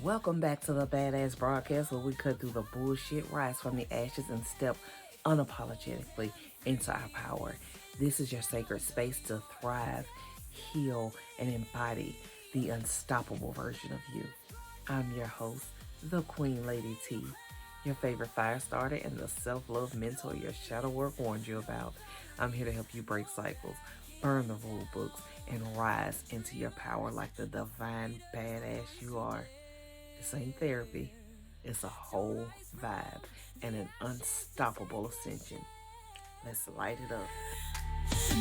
Welcome back to the Badass Broadcast, where we cut through the bullshit, rise from the ashes, and step unapologetically into our power. This is your sacred space to thrive, heal, and embody the unstoppable version of you. I'm your host, the Queen Lady T, your favorite fire starter and the self-love mentor your shadow work warned you about. I'm here to help you break cycles, burn the rule books, and rise into your power like the divine badass you are. This ain't therapy. It's a whole vibe and an unstoppable ascension. Let's light it up.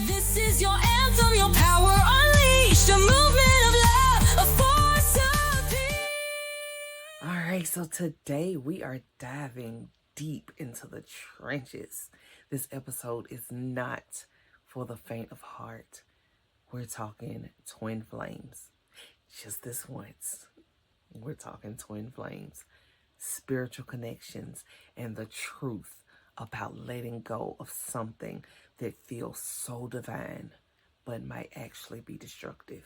This is your anthem, your power unleashed, a movement of love, a force of peace. All right, so today we are diving deep into the trenches. This episode is not for the faint of heart. We're talking twin flames. Just this once. We're talking twin flames, spiritual connections, and the truth about letting go of something that feels so divine, but might actually be destructive.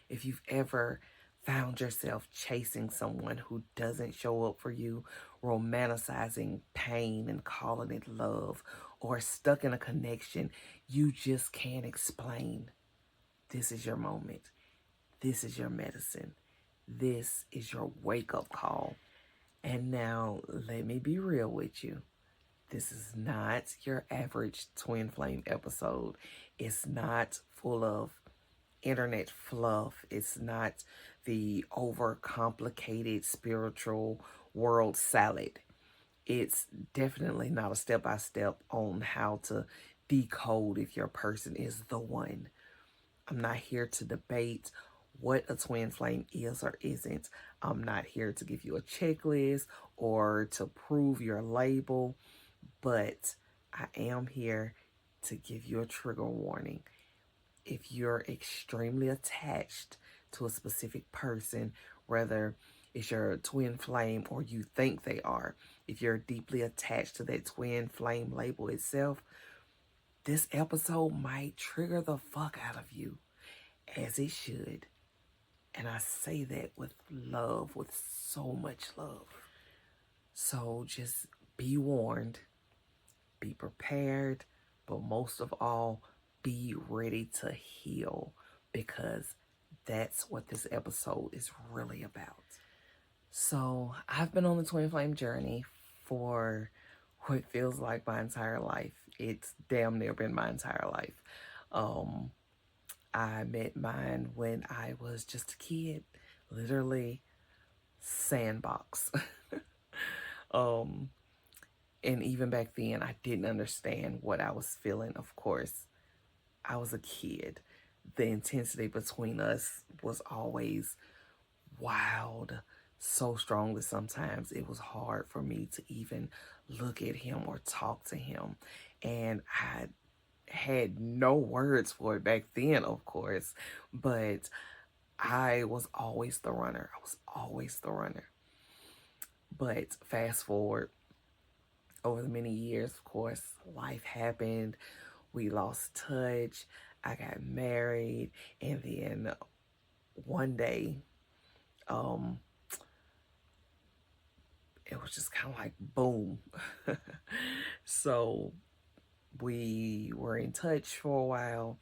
If you've ever found yourself chasing someone who doesn't show up for you, romanticizing pain and calling it love, or stuck in a connection you just can't explain, this is your moment. This is your medicine. This is your wake-up call. And now, let me be real with you. This is not your average twin flame episode. It's not full of internet fluff. It's not the overcomplicated spiritual world salad. It's definitely not a step-by-step on how to decode if your person is the one. I'm not here to debate what a twin flame is or isn't. I'm not here to give you a checklist or to prove your label, but I am here to give you a trigger warning. If you're extremely attached to a specific person, whether it's your twin flame or you think they are, if you're deeply attached to that twin flame label itself, this episode might trigger the fuck out of you, as it should. And I say that with love, with so much love. So just be warned, be prepared, but most of all, be ready to heal, because that's what this episode is really about. So I've been on the twin flame journey for what feels like my entire life. It's damn near been my entire life. I met mine when I was just a kid, literally sandbox. And even back then, I didn't understand what I was feeling. Of course, I was a kid. The intensity between us was always wild, so strong that sometimes it was hard for me to even look at him or talk to him. And I had no words for it back then, of course, but I was always the runner. But fast forward over the many years, of course, life happened. We lost touch. I got married, and then one day, it was just kind of like boom. So we were in touch for a while.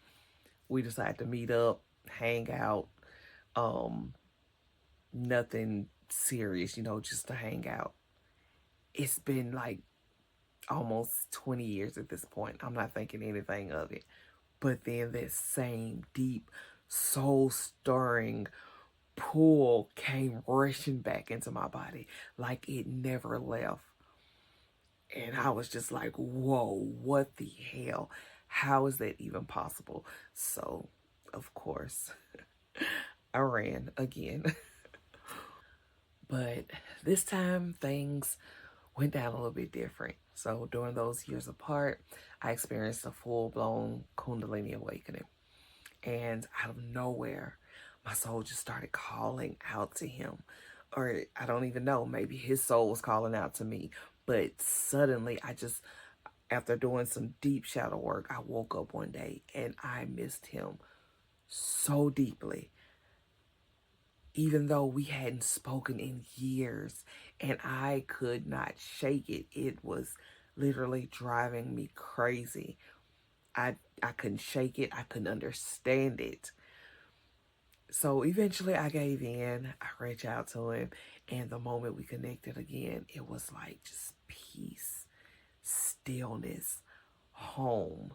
We decided to meet up, hang out. Nothing serious, just to hang out. It's been like almost 20 years at this point. I'm not thinking anything of it. But then that same deep, soul-stirring pull came rushing back into my body like it never left. And I was just like, whoa, what the hell? How is that even possible? So, of course, I ran again. But this time, things went down a little bit different. So during those years apart, I experienced a full-blown Kundalini awakening. And out of nowhere, my soul just started calling out to him. Or I don't even know, maybe his soul was calling out to me. But suddenly, after doing some deep shadow work, I woke up one day and I missed him so deeply. even though we hadn't spoken in years, and I could not shake it. It was literally driving me crazy. I couldn't shake it. I couldn't understand it. So eventually I gave in. I reached out to him, and the moment we connected again, it was like just peace, stillness, home.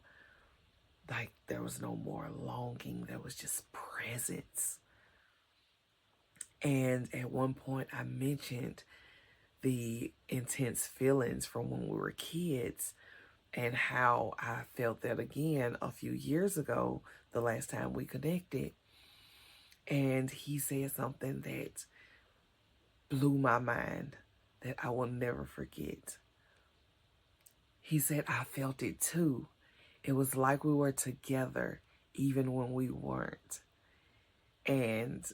Like there was no more longing, there was just presence. And at one point, I mentioned the intense feelings from when we were kids and how I felt that again a few years ago, the last time we connected. And he said something that blew my mind that I will never forget. He said, I felt it too. It was like we were together even when we weren't. And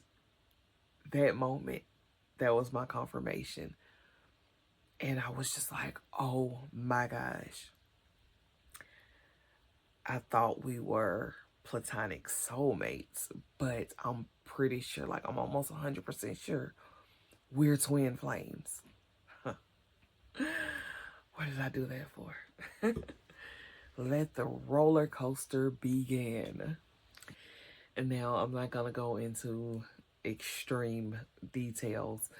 that moment, that was my confirmation. And I was just like, oh my gosh. I thought we were platonic soulmates, but I'm pretty sure, like I'm almost 100% sure, we're twin flames. What did I do that for? Let the roller coaster begin. And now I'm not going to go into extreme details.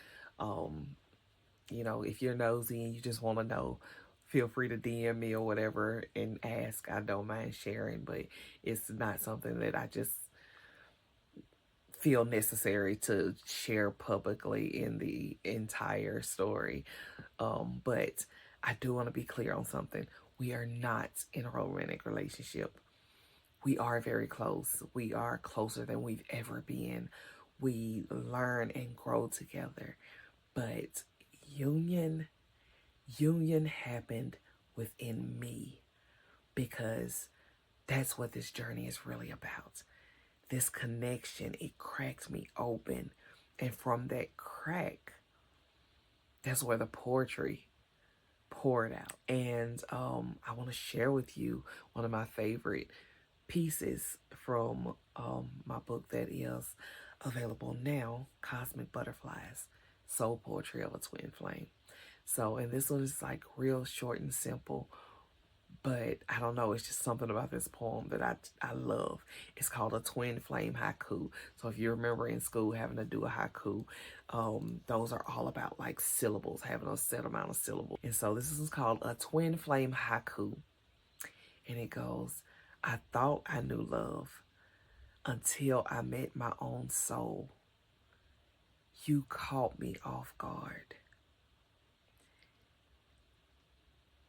If you're nosy and you just want to know, feel free to DM me or whatever and ask. I don't mind sharing, but it's not something that I just feel necessary to share publicly in the entire story. But I do want to be clear on something. We are not in a romantic relationship. We are very close. We are closer than we've ever been. We learn and grow together. But union happened within me because that's what this journey is really about. This connection, it cracked me open. And from that crack, that's where the poetry poured out. And I want to share with you one of my favorite pieces from my book that is available now, Cosmic Butterflies, Soul Poetry of a Twin Flame. So, and this one is like real short and simple, but I don't know, it's just something about this poem that I love. It's called a twin flame haiku. So if you remember in school having to do a haiku, those are all about like syllables, having a set amount of syllables. And so this is called a twin flame haiku. And it goes, I thought I knew love until I met my own soul. You caught me off guard.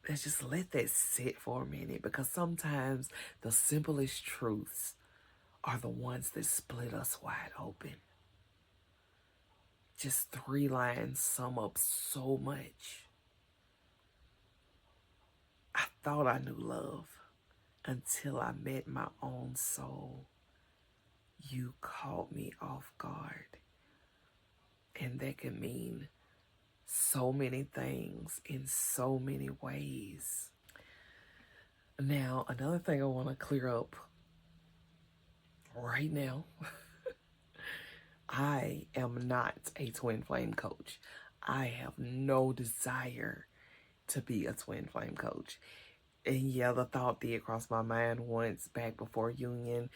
Let's just let that sit for a minute, because sometimes the simplest truths are the ones that split us wide open. Just 3 lines sum up so much. I thought I knew love until I met my own soul. You caught me off guard. And that can mean so many things in so many ways. Now, another thing I want to clear up right now. I am not a twin flame coach. I have no desire to be a twin flame coach. And yeah, the thought did cross my mind once back before union.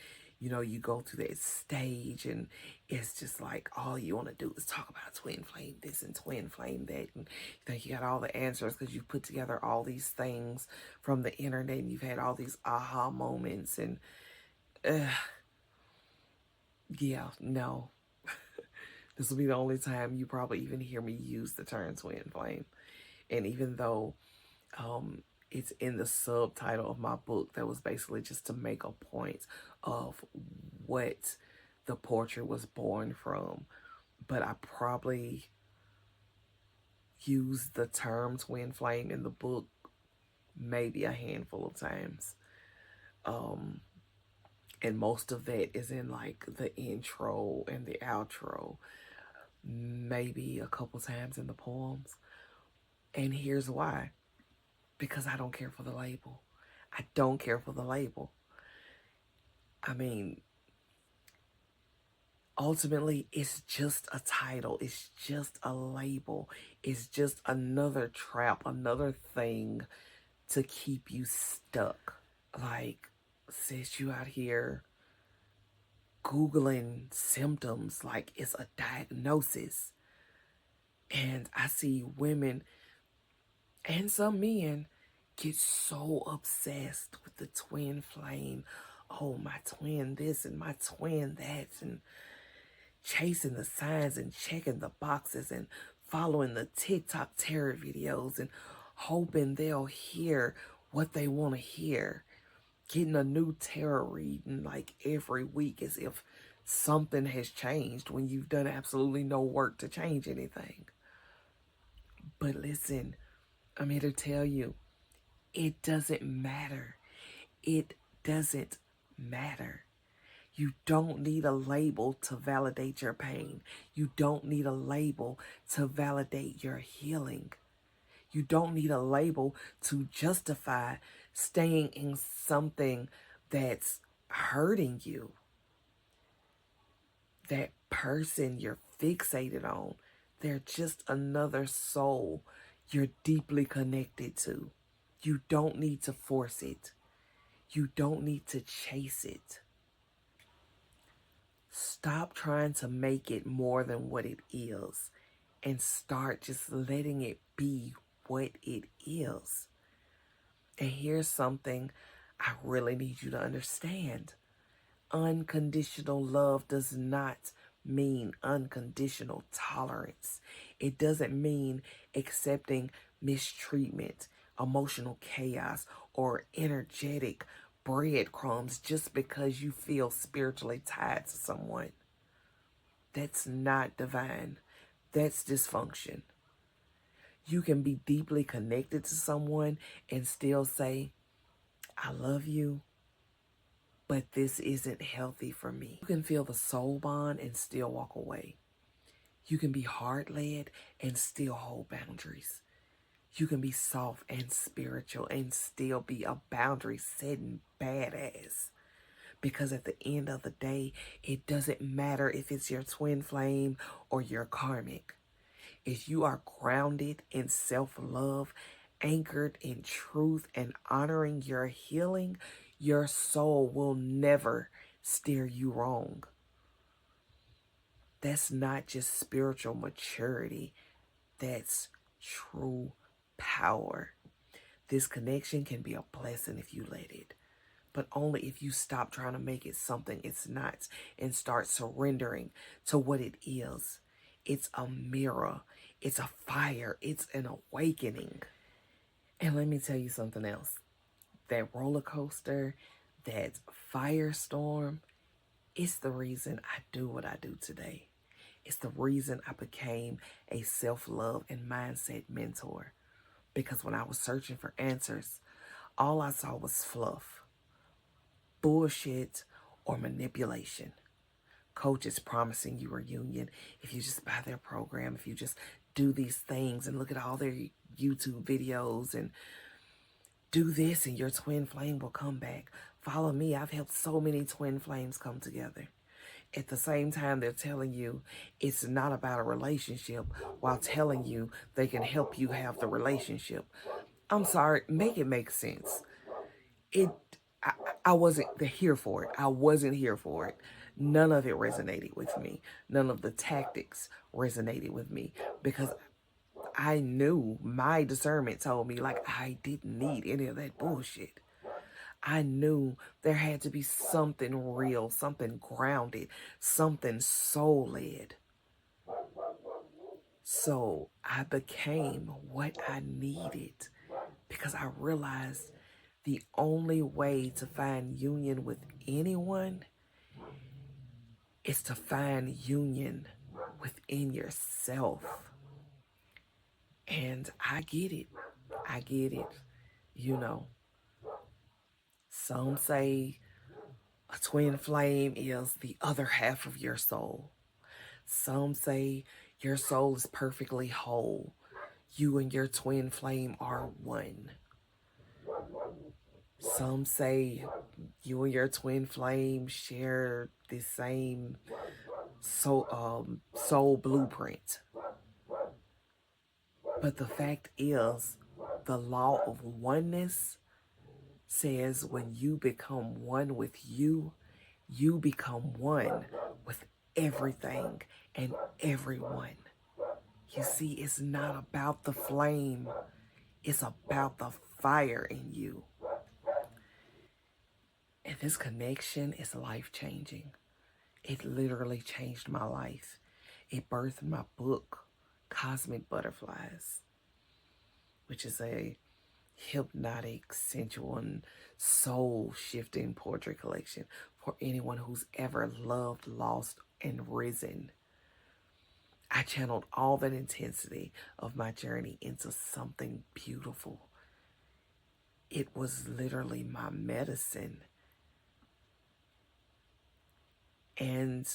You go through that stage and it's just like all you want to do is talk about twin flame this and twin flame that. And you think you got all the answers because you put together all these things from the internet and you've had all these aha moments. And yeah, no. This will be the only time you probably even hear me use the term twin flame. And even though it's in the subtitle of my book, that was basically just to make a point of what the portrait was born from. But I probably used the term twin flame in the book maybe a handful of times. And most of that is in like the intro and the outro. Maybe a couple times in the poems. And here's why. Because I don't care for the label. I don't care for the label. I mean, Ultimately, it's just a title, it's just a label, it's just another trap, another thing to keep you stuck. Like, sis, you out here Googling symptoms like it's a diagnosis. And I see women and some men get so obsessed with the twin flame. Oh, my twin this and my twin that, and chasing the signs and checking the boxes and following the TikTok terror videos and hoping they'll hear what they want to hear. Getting a new tarot reading like every week as if something has changed when you've done absolutely no work to change anything. But listen, I'm here to tell you, it doesn't matter. It doesn't matter. You don't need a label to validate your pain. You don't need a label to validate your healing. You don't need a label to justify staying in something that's hurting you. That person you're fixated on, they're just another soul you're deeply connected to. You don't need to force it. You don't need to chase it. Stop trying to make it more than what it is and start just letting it be what it is. And here's something I really need you to understand. Unconditional love does not mean unconditional tolerance. It doesn't mean accepting mistreatment, emotional chaos, or energetic breadcrumbs just because you feel spiritually tied to someone. That's not divine. That's dysfunction. You can be deeply connected to someone and still say, I love you, but this isn't healthy for me. You can feel the soul bond and still walk away. You can be heart-led and still hold boundaries. You can be soft and spiritual and still be a boundary-setting badass. Because at the end of the day, it doesn't matter if it's your twin flame or your karmic. If you are grounded in self-love, anchored in truth, and honoring your healing, your soul will never steer you wrong. That's not just spiritual maturity. That's true power. This connection can be a blessing if you let it, but only if you stop trying to make it something it's not and start surrendering to what it is. It's a mirror. It's a fire. It's an awakening. And let me tell you something else. That roller coaster, that firestorm, it's the reason I do what I do today. It's the reason I became a self-love and mindset mentor. Because when I was searching for answers, all I saw was fluff, bullshit, or manipulation. Coaches promising you a reunion if you just buy their program, if you just do these things and look at all their YouTube videos and do this and your twin flame will come back. Follow me. I've helped so many twin flames come together. At the same time, they're telling you it's not about a relationship while telling you they can help you have the relationship. I'm sorry, make it make sense. It, I, I wasn't here for it. I wasn't here for it. None of it resonated with me. None of the tactics resonated with me because I knew my discernment told me like I didn't need any of that bullshit. I knew there had to be something real, something grounded, something soul-led. So I became what I needed because I realized the only way to find union with anyone is to find union within yourself. And I get it. I get it. You know, some say a twin flame is the other half of your soul. Some say your soul is perfectly whole. You and your twin flame are one. Some say you and your twin flame share the same soul blueprint. But the fact is, the law of oneness says when you become one with you, you become one with everything and everyone. You see, it's not about the flame, it's about the fire in you. And this connection is life changing. It literally changed my life. It birthed my book, Cosmic Butterflies, which is a hypnotic, sensual, and soul shifting poetry collection for anyone who's ever loved, lost, and risen. I channeled all that intensity of my journey into something beautiful. It was literally my medicine. And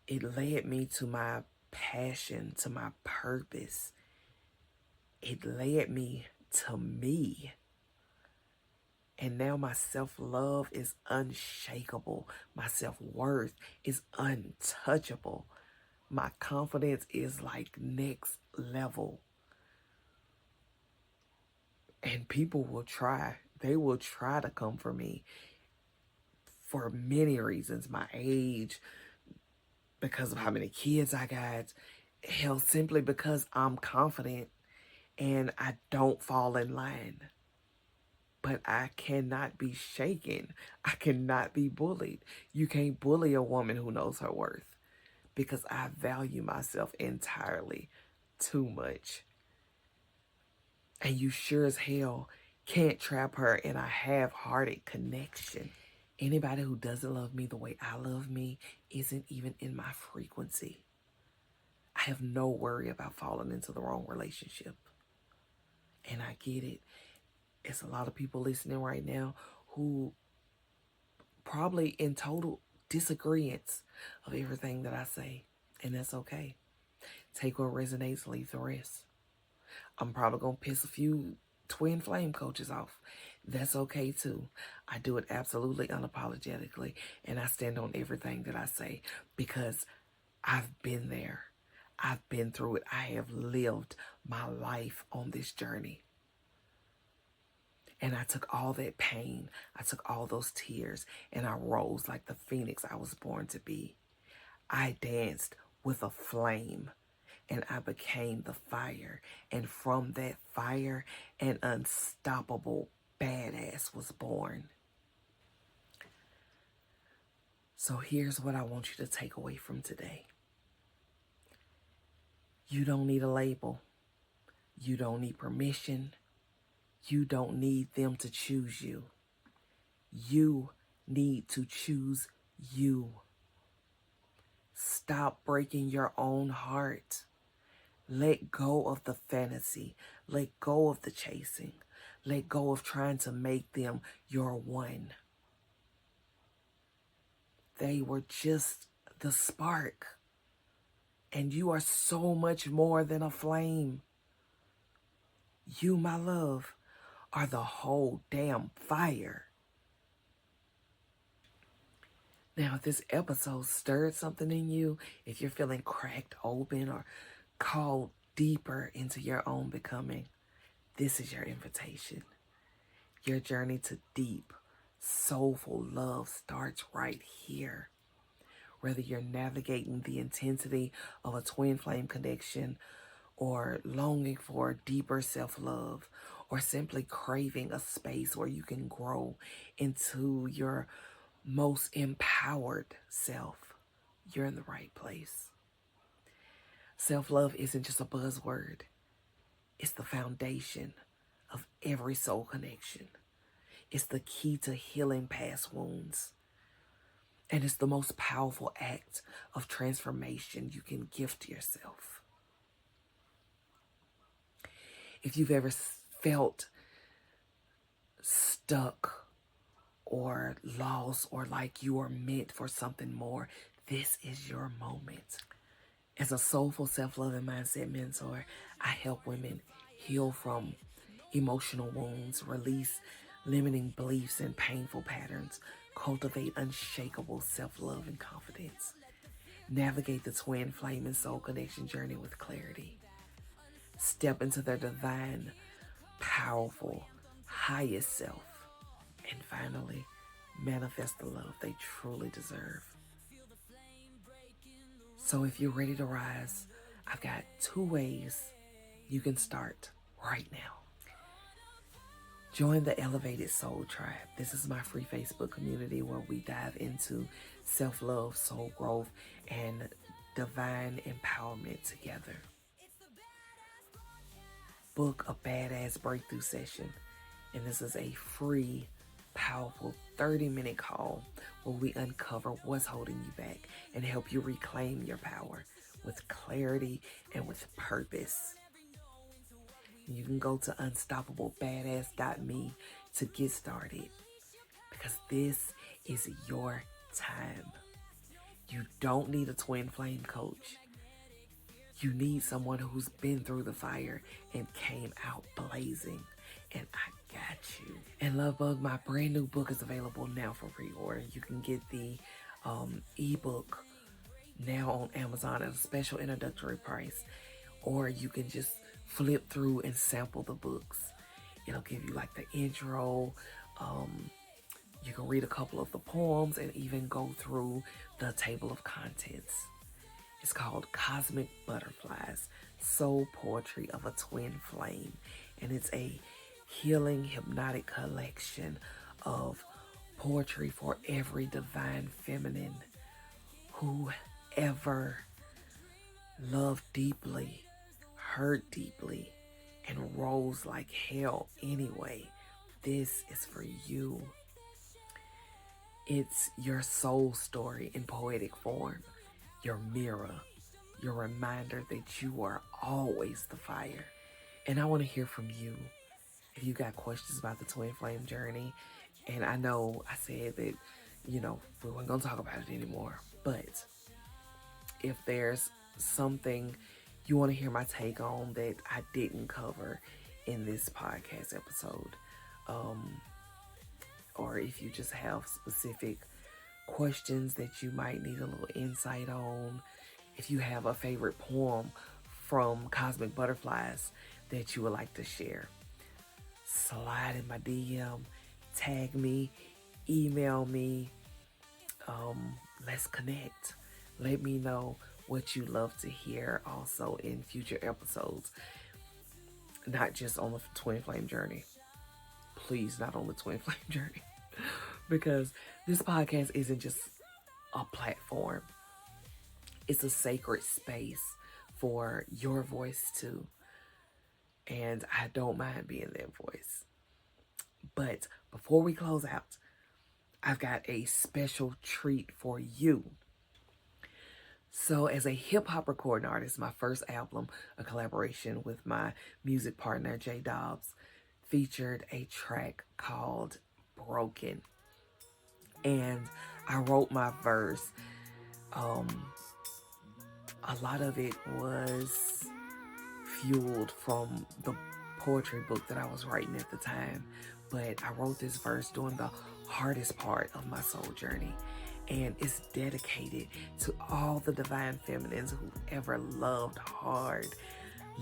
it led me to my passion, to my purpose. It led me to me. And now my self-love is unshakable. My self-worth is untouchable. My confidence is like next level. And people will try. They will try to come for me for many reasons. My age, because of how many kids I got. Hell, simply because I'm confident and I don't fall in line. But I cannot be shaken. I cannot be bullied. You can't bully a woman who knows her worth, because I value myself entirely too much. And you sure as hell can't trap her in a half-hearted connection. Anybody who doesn't love me the way I love me isn't even in my frequency. I have no worry about falling into the wrong relationship. And I get it. It's a lot of people listening right now who probably in total disagreements of everything that I say. And that's okay. Take what resonates, leave the rest. I'm probably going to piss a few twin flame coaches off. That's okay too. I do it absolutely unapologetically. And I stand on everything that I say because I've been there. I've been through it. I have lived my life on this journey. And I took all that pain, I took all those tears, and I rose like the phoenix I was born to be. I danced with a flame, and I became the fire. And from that fire, an unstoppable badass was born. So here's what I want you to take away from today. You don't need a label. You don't need permission. You don't need them to choose you. You need to choose you. Stop breaking your own heart. Let go of the fantasy. Let go of the chasing. Let go of trying to make them your one. They were just the spark. And you are so much more than a flame. You, my love, are the whole damn fire. Now, if this episode stirred something in you, if you're feeling cracked open or called deeper into your own becoming, this is your invitation. Your journey to deep, soulful love starts right here. Whether you're navigating the intensity of a twin flame connection, or longing for deeper self-love, or simply craving a space where you can grow into your most empowered self, you're in the right place. Self-love isn't just a buzzword. It's the foundation of every soul connection. It's the key to healing past wounds. And it's the most powerful act of transformation you can gift yourself. If you've ever felt stuck or lost or like you are meant for something more, this is your moment. As a soulful self-love and mindset mentor, I help women heal from emotional wounds, release limiting beliefs and painful patterns, cultivate unshakable self-love and confidence, navigate the twin flame and soul connection journey with clarity, step into their divine, powerful, highest self, and finally, manifest the love they truly deserve. So if you're ready to rise, I've got 2 ways you can start right now. Join the Elevated Soul Tribe. This is my free Facebook community where we dive into self-love, soul growth, and divine empowerment together. Book a badass breakthrough session, and this is a free, powerful 30-minute call where we uncover what's holding you back and help you reclaim your power with clarity and with purpose. You can go to unstoppablepadass.me to get started, because this is your time. You don't need a twin flame coach. You need someone who's been through the fire and came out blazing. And I got you. And Love Bug, my brand new book is available now for pre-order. You can get the ebook now on Amazon at a special introductory price, or you can just flip through and sample the books. It'll give you like the intro. You can read a couple of the poems and even go through the table of contents. It's called Cosmic Butterflies, Soul Poetry of a Twin Flame. And it's a healing, hypnotic collection of poetry for every divine feminine who ever loved deeply, hurt deeply, and rose like hell anyway. This is for you. It's your soul story in poetic form, your mirror, your reminder that you are always the fire. And I want to hear from you. If you got questions about the twin flame journey, and I know I said that, we weren't going to talk about it anymore, but if there's something you want to hear my take on that I didn't cover in this podcast episode, or if you just have specific questions that you might need a little insight on, if you have a favorite poem from Cosmic Butterflies that you would like to share, slide in my DM, tag me, email me, let's connect. Let me know what you love to hear also in future episodes, not just on the twin flame journey. Please, not on the twin flame journey, because this podcast isn't just a platform. It's a sacred space for your voice too. And I don't mind being that voice. But before we close out, I've got a special treat for you. So as a hip hop recording artist, my first album, a collaboration with my music partner, J Dobbs, featured a track called Broken. And I wrote my verse. A lot of it was fueled from the poetry book that I was writing at the time. But I wrote this verse during the hardest part of my soul journey. And it's dedicated to all the divine feminines who ever loved hard,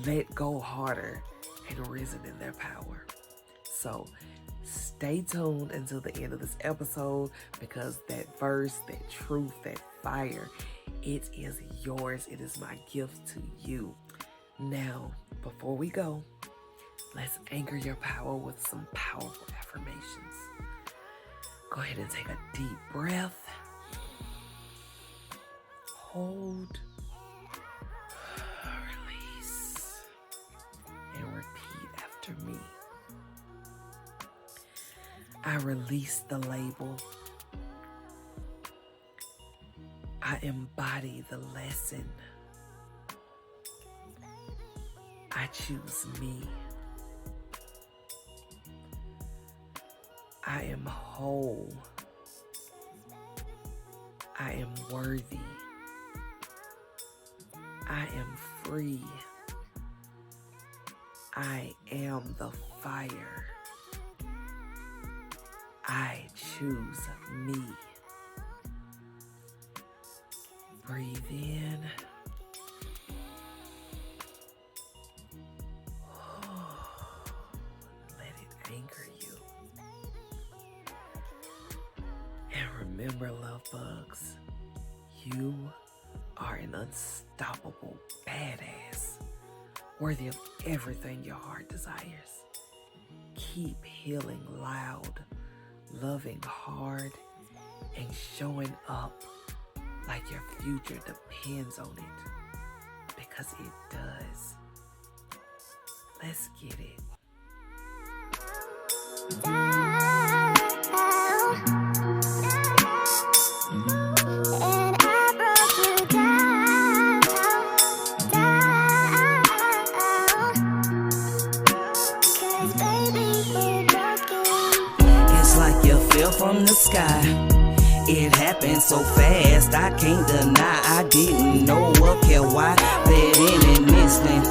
let go harder, and risen in their power. So stay tuned until the end of this episode, because that verse, that truth, that fire, it is yours. It is my gift to you. Now, before we go, let's anchor your power with some powerful affirmations. Go ahead and take a deep breath. Hold, release, and repeat after me. I release the label. I embody the lesson. I choose me. I am whole. I am worthy. I am free. I am the fire. I choose me. Breathe in. Let it anchor you. And remember, love bugs, you are an unstoppable badass, worthy of everything your heart desires. Keep healing loud, loving hard, and showing up like your future depends on it, because it does. Let's get it. It's like you fell from the sky. It happened so fast, I can't deny. I didn't know what, care why. That in an instant,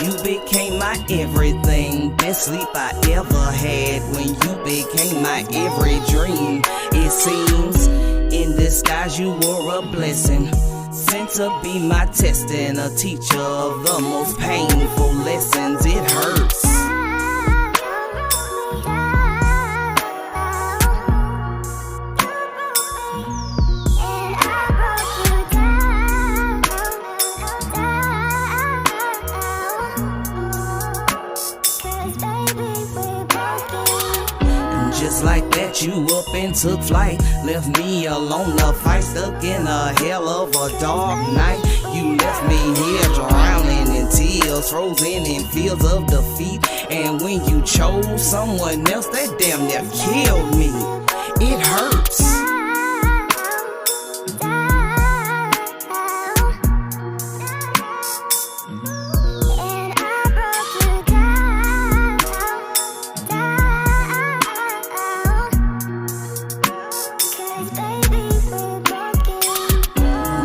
you became my everything. Best sleep I ever had when you became my every dream. It seems in disguise you were a blessing, sent to be my test and a teacher of the most painful lessons. It hurts. Just like that, you up and took flight, left me alone to fight, stuck in a hell of a dark night. You left me here drowning in tears, frozen in fields of defeat. And when you chose someone else, that damn near killed me. It hurts.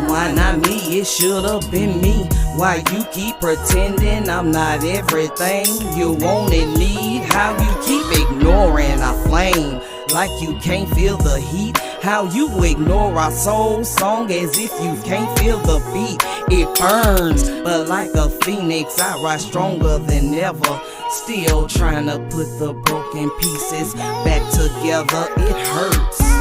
Why not me? It should've been me. Why you keep pretending I'm not everything you want and need? How you keep ignoring our flame like you can't feel the heat? How you ignore our soul song as if you can't feel the beat? It burns, but like a phoenix I rise stronger than ever, still trying to put the broken pieces back together. It hurts.